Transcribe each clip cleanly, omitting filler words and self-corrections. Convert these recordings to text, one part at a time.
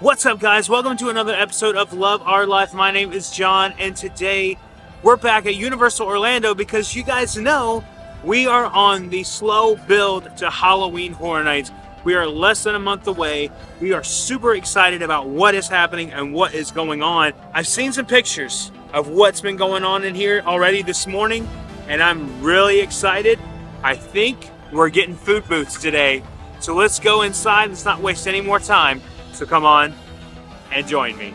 What's up, guys? Welcome to another episode of Love Our Life. My name is John, and today we're back at Universal Orlando because you guys know we are on the slow build to Halloween Horror Nights. We are less than a month away. We are super excited about what is happening and what is going on. I've seen some pictures of what's been going on in here already this morning, and I'm really excited. I think we're getting food booths today. So let's go inside. Let's not waste any more time. So come on and join me.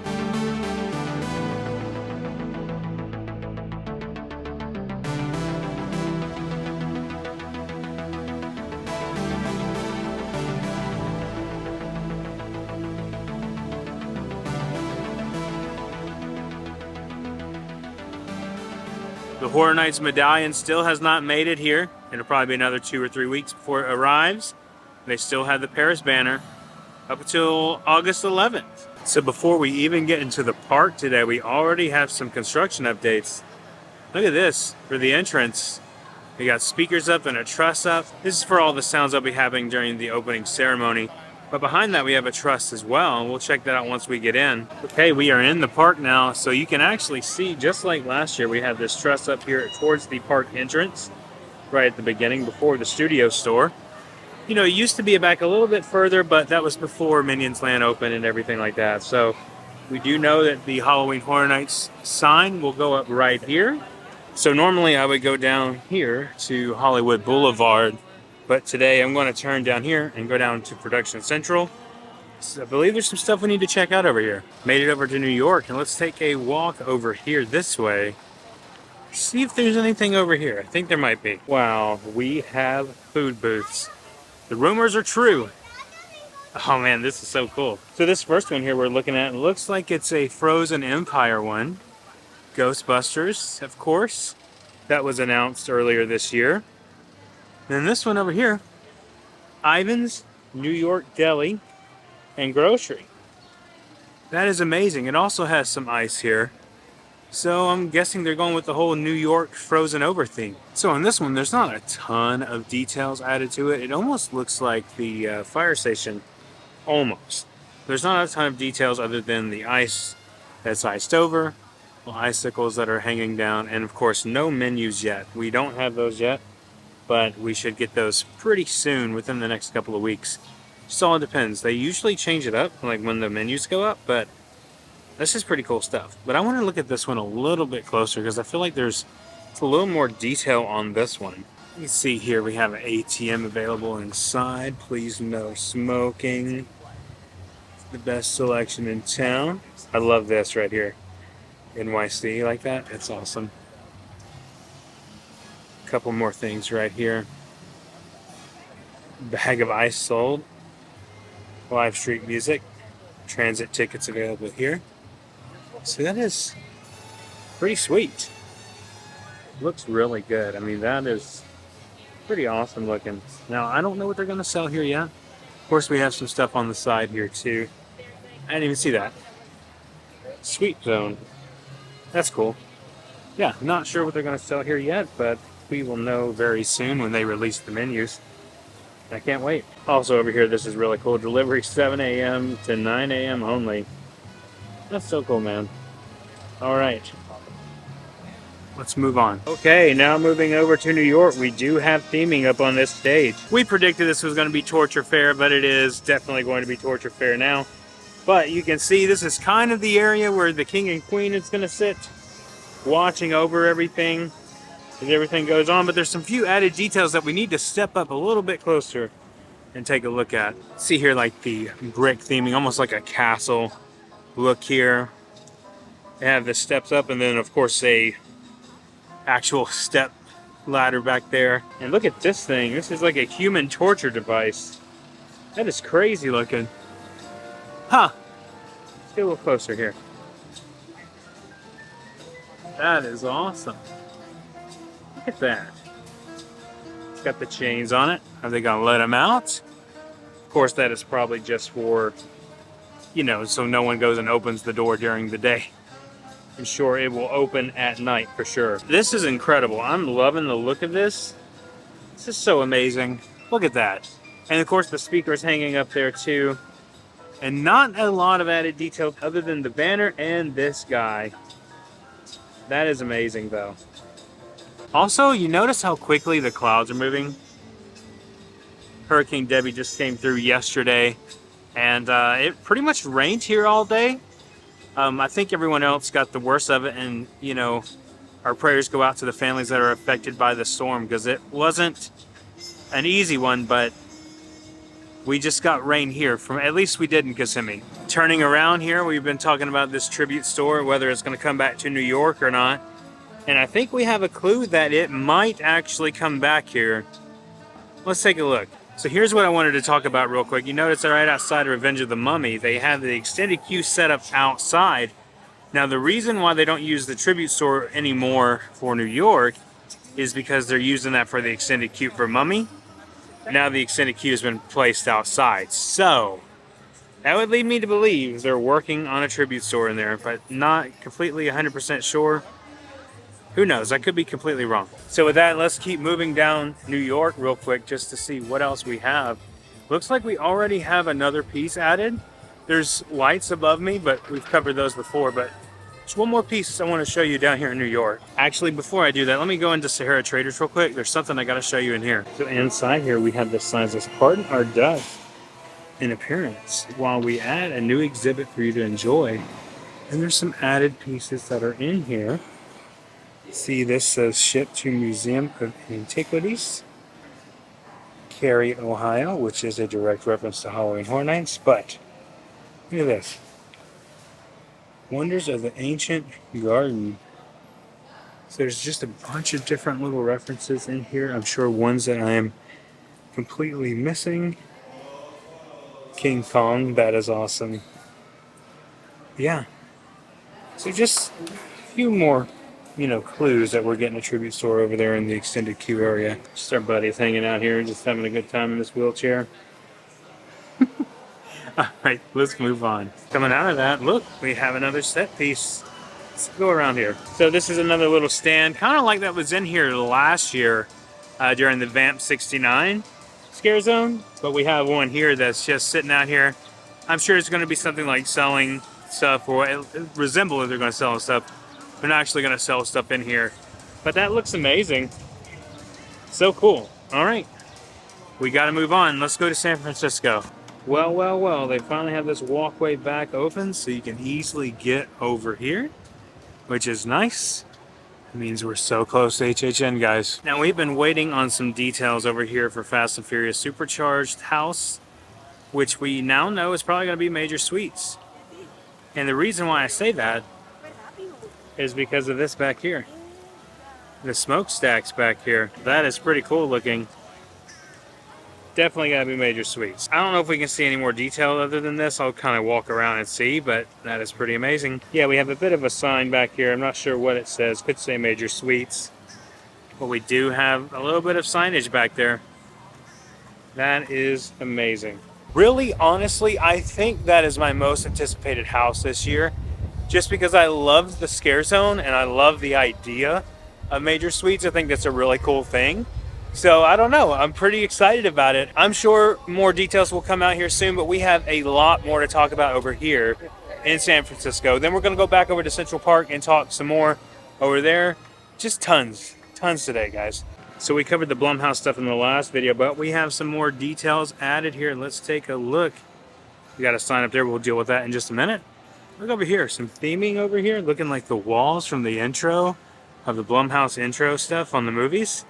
The Horror Nights medallion still has not made it here. It'll probably be another 2 or 3 weeks before it arrives. They still have the Paris banner up until August 11th. So before we even get into the park today, we already have some construction updates. Look at this for the entrance. We got speakers up and a truss up. This is for all the sounds that'll be happening during the opening ceremony. But behind that we have a truss as well, and we'll check that out once we get in. Okay, we are in the park now, so you can actually see, just like last year, we had this truss up here towards the park entrance, right at the beginning before the studio store. You know, it used to be back a little bit further, but that was before Minions Land opened and everything like that. So we do know that the Halloween Horror Nights sign will go up right here. So normally I would go down here to Hollywood Boulevard, but today I'm going to turn down here and go down to Production Central. So I believe there's some stuff we need to check out over here. Made it over to New York, and let's take a walk over here this way. See if there's anything over here. I think there might be. Wow, we have food booths. The rumors are true. Oh man, this is so cool. So this first one here we're looking at, looks like it's a Frozen Empire one. Ghostbusters, of course. That was announced earlier this year. Then this one over here, Ivan's New York Deli and Grocery. That is amazing. It also has some ice here. So I'm guessing they're going with the whole New York Frozen Over theme. So on this one, there's not a ton of details added to it. It almost looks like the fire station. Almost. There's not a ton of details other than the ice that's iced over, icicles that are hanging down, and of course no menus yet. We don't have those yet, but we should get those pretty soon, within the next couple of weeks. Just all depends. They usually change it up, like when the menus go up, but this is pretty cool stuff. But I want to look at this one a little bit closer because I feel like there's a little more detail on this one. You can see here we have an ATM available inside. Please no smoking. The best selection in town. I love this right here. NYC like that. It's awesome. A couple more things right here. Bag of ice sold. Live street music. Transit tickets available here. So that is pretty sweet. Looks really good. I mean, that is pretty awesome looking. Now, I don't know what they're going to sell here yet. Of course, we have some stuff on the side here too. I didn't even see that. Sweet Zone. That's cool. Yeah, not sure what they're going to sell here yet, but we will know very soon when they release the menus. I can't wait. Also over here, this is really cool. Delivery 7 a.m. to 9 a.m. only. That's so cool, man. All right. Let's move on. Okay, now moving over to New York. We do have theming up on this stage. We predicted this was going to be Torture Fair, but it is definitely going to be Torture Fair now. But you can see this is kind of the area where the King and Queen is going to sit, watching over everything as everything goes on. But there's some few added details that we need to step up a little bit closer and take a look at. See here, like the brick theming, almost like a castle look here. They have the steps up, and then of course a actual step ladder back there. And look at this thing. This is like a human torture device. That is crazy looking. Huh. Let's get a little closer here. That is awesome. Look at that. It's got the chains on it. Are they gonna let them out? Of course, that is probably just for, you know, so no one goes and opens the door during the day. I'm sure it will open at night for sure. This is incredible. I'm loving the look of this. This is so amazing. Look at that. And of course the speaker's hanging up there too. And not a lot of added detail other than the banner and this guy. That is amazing though. Also, you notice how quickly the clouds are moving? Hurricane Debbie just came through yesterday, and it pretty much rained here all day. I think everyone else got the worst of it, and you know, our prayers go out to the families that are affected by the storm, because it wasn't an easy one, but we just got rain here, from at least we did in Kissimmee. Turning around here, we've been talking about this tribute store, whether it's going to come back to New York or not, and I think we have a clue that it might actually come back here. Let's take a look. So here's what I wanted to talk about real quick. You notice that right outside of Revenge of the Mummy, they have the extended queue set up outside. Now the reason why they don't use the tribute store anymore for New York is because they're using that for the extended queue for Mummy. Now the extended queue has been placed outside. So that would lead me to believe they're working on a tribute store in there, but not completely 100% sure. Who knows? I could be completely wrong. So with that, let's keep moving down New York real quick just to see what else we have. Looks like we already have another piece added. There's lights above me, but we've covered those before. But there's one more piece I want to show you down here in New York. Actually, before I do that, let me go into Sahara Traders real quick. There's something I got to show you in here. So inside here, we have the signs that pardon our dust in appearance while we add a new exhibit for you to enjoy. And there's some added pieces that are in here. See, this says ship to Museum of Antiquities, Cary, Ohio, which is a direct reference to Halloween Horror Nights. But look at this. Wonders of the Ancient Garden. So there's just a bunch of different little references in here. I'm sure ones that I am completely missing. King Kong, that is awesome. Yeah. So just a few more, you know, clues that we're getting a tribute store over there in the extended queue area. Just our buddies hanging out here, just having a good time in this wheelchair. Alright, let's move on. Coming out of that, look, we have another set piece. Let's go around here. So this is another little stand, kind of like that was in here last year during the Vamp 69 scare zone. But we have one here that's just sitting out here. I'm sure it's going to be something like selling stuff, or it resembles if they're going to sell stuff. They're not actually going to sell stuff in here. But that looks amazing. So cool. All right. We got to move on. Let's go to San Francisco. Well, well, well. They finally have this walkway back open so you can easily get over here, which is nice. It means we're so close to HHN, guys. Now, we've been waiting on some details over here for Fast and Furious Supercharged House, which we now know is probably going to be Major Suites. And the reason why I say that is because of this back here. The smokestacks back here. That is pretty cool looking. Definitely gotta be Major Suites. I don't know if we can see any more detail other than this. I'll kind of walk around and see, but that is pretty amazing. Yeah, we have a bit of a sign back here. I'm not sure what it says. Could say Major Suites. But we do have a little bit of signage back there. That is amazing. Really, honestly, I think that is my most anticipated house this year. Just because I love the scare zone and I love the idea of Major Suites. I think that's a really cool thing. So I don't know, I'm pretty excited about it. I'm sure more details will come out here soon, but we have a lot more to talk about over here in San Francisco. Then we're gonna go back over to Central Park and talk some more over there. Just tons today, guys. So we covered the Blumhouse stuff in the last video, but we have some more details added here. Let's take a look. We got a sign up there, we'll deal with that in just a minute. Look over here, some theming over here, looking like the walls from the intro of the Blumhouse intro stuff on the movies.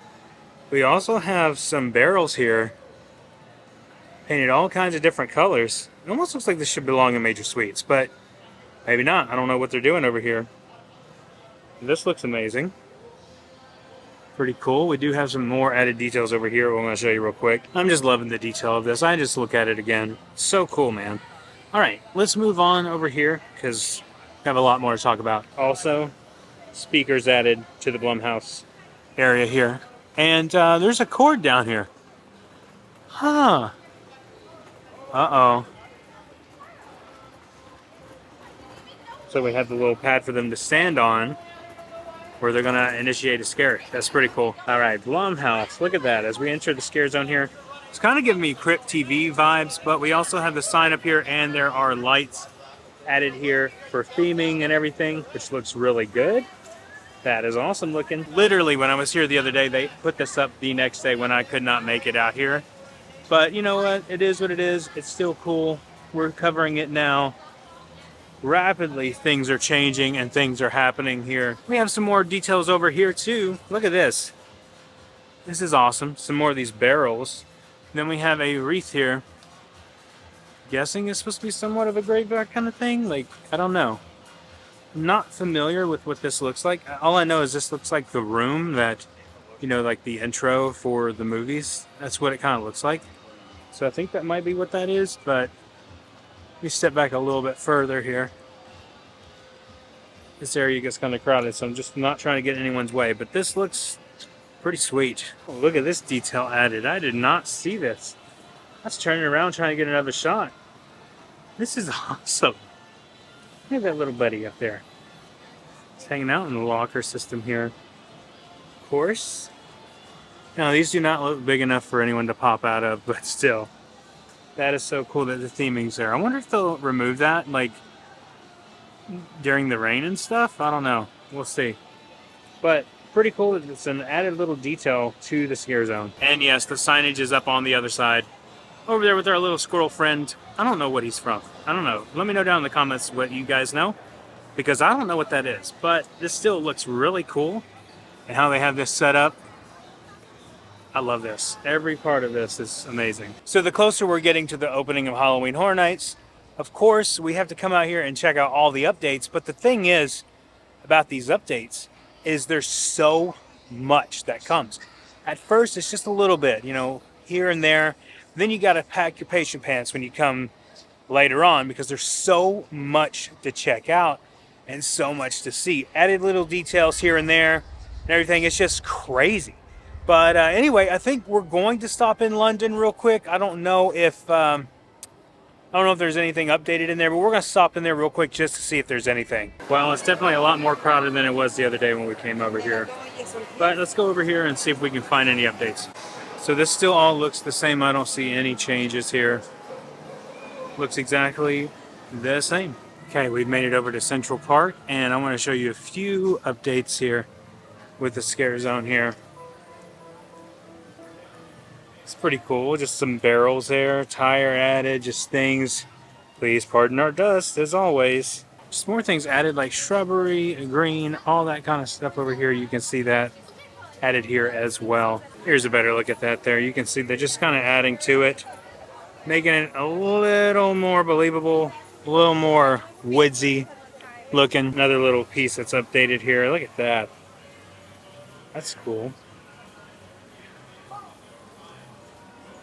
We also have some barrels here, painted all kinds of different colors. It almost looks like this should belong in Major Suites, but maybe not. I don't know what they're doing over here. This looks amazing. Pretty cool. We do have some more added details over here we're going to show you real quick. I'm just loving the detail of this. I just look at it again. So cool, man. All right, let's move on over here because we have a lot more to talk about. Also, speakers added to the Blumhouse area here. And there's a cord down here. Huh. Uh-oh. So we have the little pad for them to stand on where they're going to initiate a scare. That's pretty cool. All right, Blumhouse. Look at that. As we enter the scare zone here, It's kind of giving me Crypt TV vibes, but we also have the sign up here, and there are lights added here for theming and everything, which looks really good. That is awesome looking. Literally, when I was here the other day, they put this up the next day when I could not make it out here. But you know what? It is what it is. It's still cool. We're covering it now. Rapidly, things are changing and things are happening here. We have some more details over here too. Look at this. This is awesome. Some more of these barrels. Then we have a wreath here. Guessing it's supposed to be somewhat of a graveyard kind of thing. Like, I don't know. I'm not familiar with what this looks like. All I know is this looks like the room that, you know, like the intro for the movies. That's what it kind of looks like. So I think that might be what that is, but we step back a little bit further here. This area gets kind of crowded, so I'm just not trying to get in anyone's way, but this looks pretty sweet. Oh, look at this detail added. I did not see this. I was turning around trying to get another shot. This is awesome. Look at that little buddy up there. He's hanging out in the locker system here. Of course. Now, these do not look big enough for anyone to pop out of, but still. That is so cool that the theming's there. I wonder if they'll remove that, like, during the rain and stuff? I don't know. We'll see. But pretty cool that it's an added little detail to the scare zone. And yes, the signage is up on the other side. Over there with our little squirrel friend. I don't know what he's from. I don't know. Let me know down in the comments what you guys know, because I don't know what that is. But this still looks really cool. And how they have this set up. I love this. Every part of this is amazing. So the closer we're getting to the opening of Halloween Horror Nights, of course, we have to come out here and check out all the updates. But the thing is about these updates is there's so much that comes. At first, it's just a little bit, you know, here and there. Then you got to pack your patient pants when you come later on, because there's so much to check out and so much to see. Added little details here and there and everything. It's just crazy. But anyway, I think we're going to stop in London real quick. I don't know if there's anything updated in there, but we're going to stop in there real quick just to see if there's anything. Well, it's definitely a lot more crowded than it was the other day when we came over here. But let's go over here and see if we can find any updates. So this still all looks the same. I don't see any changes here. Looks exactly the same. Okay, we've made it over to Central Park, and I want to show you a few updates here with the scare zone here. It's pretty cool. Just some barrels there, tire added, just things. Please pardon our dust, as always. Just more things added, like shrubbery, green, all that kind of stuff over here. You can see that added here as well. Here's a better look at that there. You can see they're just kind of adding to it, making it a little more believable, a little more woodsy looking. Another little piece that's updated here. Look at that. That's cool.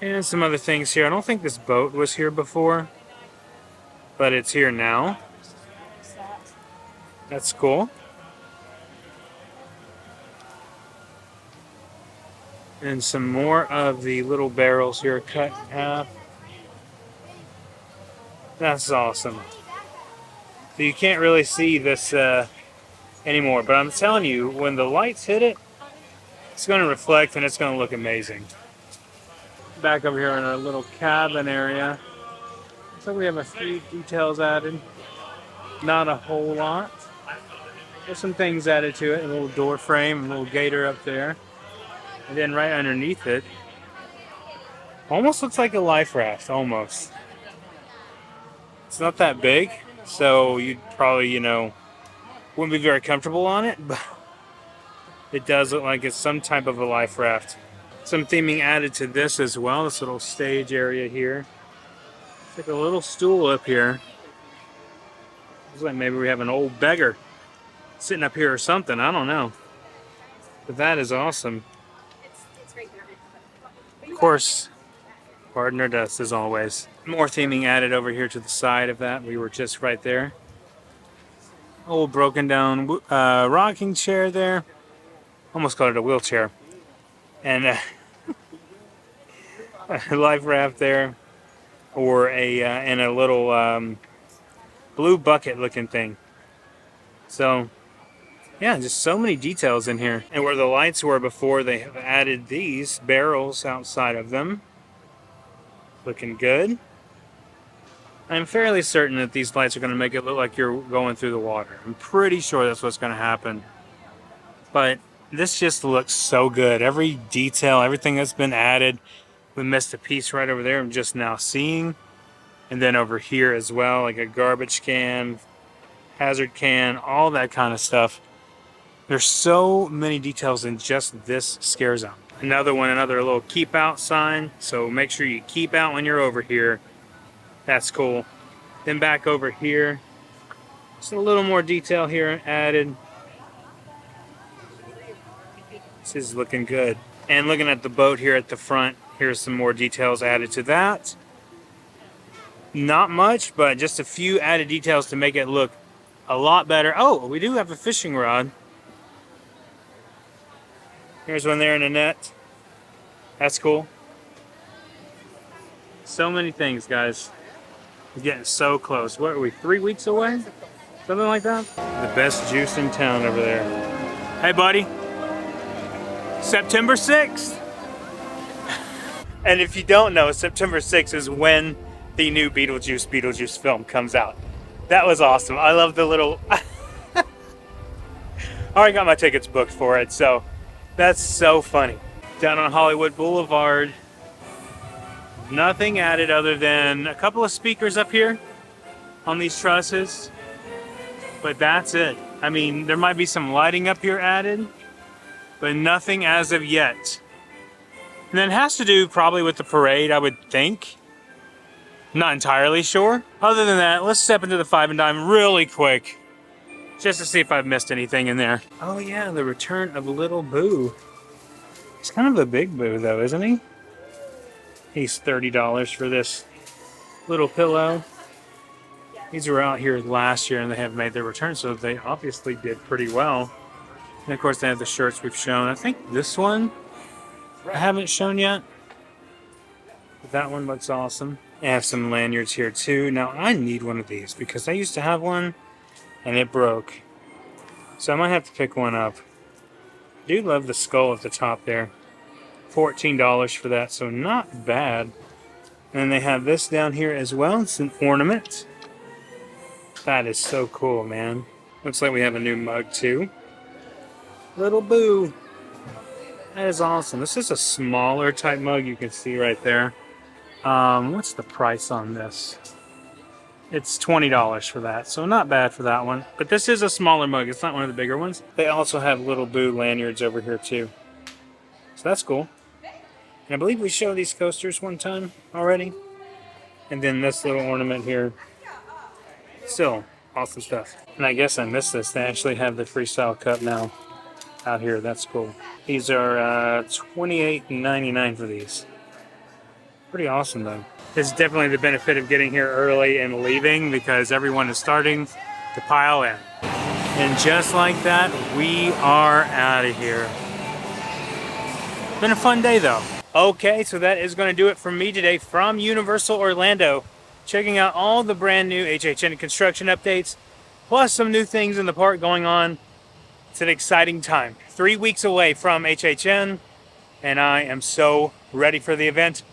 And some other things here. I don't think this boat was here before, but it's here now. That's cool. And some more of the little barrels here cut in half. That's awesome. So you can't really see this anymore, but I'm telling you, when the lights hit it, it's going to reflect and it's going to look amazing. Back over here in our little cabin area. Looks like we have a few details added. Not a whole lot. There's some things added to it. A little door frame, a little gator up there. And then right underneath it, almost looks like a life raft, almost. It's not that big, so you'd probably, you know, wouldn't be very comfortable on it, but it does look like it's some type of a life raft. Some theming added to this as well, this little stage area here. It's like a little stool up here. Looks like maybe we have an old beggar sitting up here or something, I don't know. But that is awesome. Of course, pardon our dust as always. More theming added over here to the side of that. We were just right there. Old broken down rocking chair there. Almost called it a wheelchair. And a life raft there. Or and a little blue bucket looking thing. So, yeah, just so many details in here. And where the lights were before, they have added these barrels outside of them. Looking good. I'm fairly certain that these lights are going to make it look like you're going through the water. I'm pretty sure that's what's going to happen. But this just looks so good. Every detail, everything that's been added. We missed a piece right over there I'm just now seeing. And then over here as well, like a garbage can, hazard can, all that kind of stuff. There's so many details in just this scare zone. Another one, another little keep out sign. So make sure you keep out when you're over here. That's cool. Then back over here, just a little more detail here added. This is looking good. And looking at the boat here at the front, here's some more details added to that. Not much, but just a few added details to make it look a lot better. Oh, we do have a fishing rod. Here's one there in a net. That's cool. So many things, guys. We're getting so close. What are we, 3 weeks away? Something like that? The best juice in town over there. Hey, buddy. September 6th. And if you don't know, September 6th is when the new Beetlejuice film comes out. That was awesome. I love the little... I already got my tickets booked for it, so that's so funny. Down on Hollywood Boulevard. Nothing added other than a couple of speakers up here on these trusses. But that's it. I mean, there might be some lighting up here added, but nothing as of yet. And then it has to do probably with the parade, I would think. Not entirely sure. Other than that, let's step into the Five and Dime really quick, just to see if I've missed anything in there. Oh yeah, the return of Little Boo. He's kind of a big Boo though, isn't he? He's $30 for this little pillow. These were out here last year and they have made their return, so they obviously did pretty well. And of course they have the shirts we've shown. I think this one I haven't shown yet. But that one looks awesome. I have some lanyards here too. Now I need one of these because I used to have one and it broke. So I might have to pick one up. I do love the skull at the top there. $14 for that, so not bad. And they have this down here as well. It's an ornament. That is so cool, man. Looks like we have a new mug too. Little Boo. That is awesome. This is a smaller type mug, you can see right there. What's the price on this? It's $20 for that, so not bad for that one. But this is a smaller mug. It's not one of the bigger ones. They also have Little Boo lanyards over here too. So that's cool. And I believe we showed these coasters one time already. And then this little ornament here. Still awesome stuff. And I guess I missed this. They actually have the Freestyle Cup now out here. That's cool. These are $28.99 for these. Pretty awesome though. It's definitely the benefit of getting here early and leaving because everyone is starting to pile in. And just like that, we are out of here. Been a fun day though. Okay, so that is going to do it for me today from Universal Orlando. Checking out all the brand new HHN construction updates, plus some new things in the park going on. It's an exciting time. 3 weeks away from HHN, and I am so ready for the event.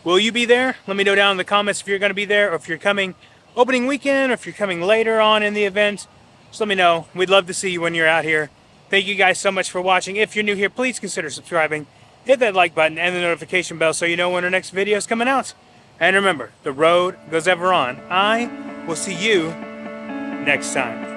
Will you be there? Let me know down in the comments if you're going to be there, or if you're coming opening weekend, or if you're coming later on in the event. Just let me know. We'd love to see you when you're out here. Thank you guys so much for watching. If you're new here, please consider subscribing. Hit that like button and the notification bell so you know when our next video is coming out. And remember, the road goes ever on. I will see you next time.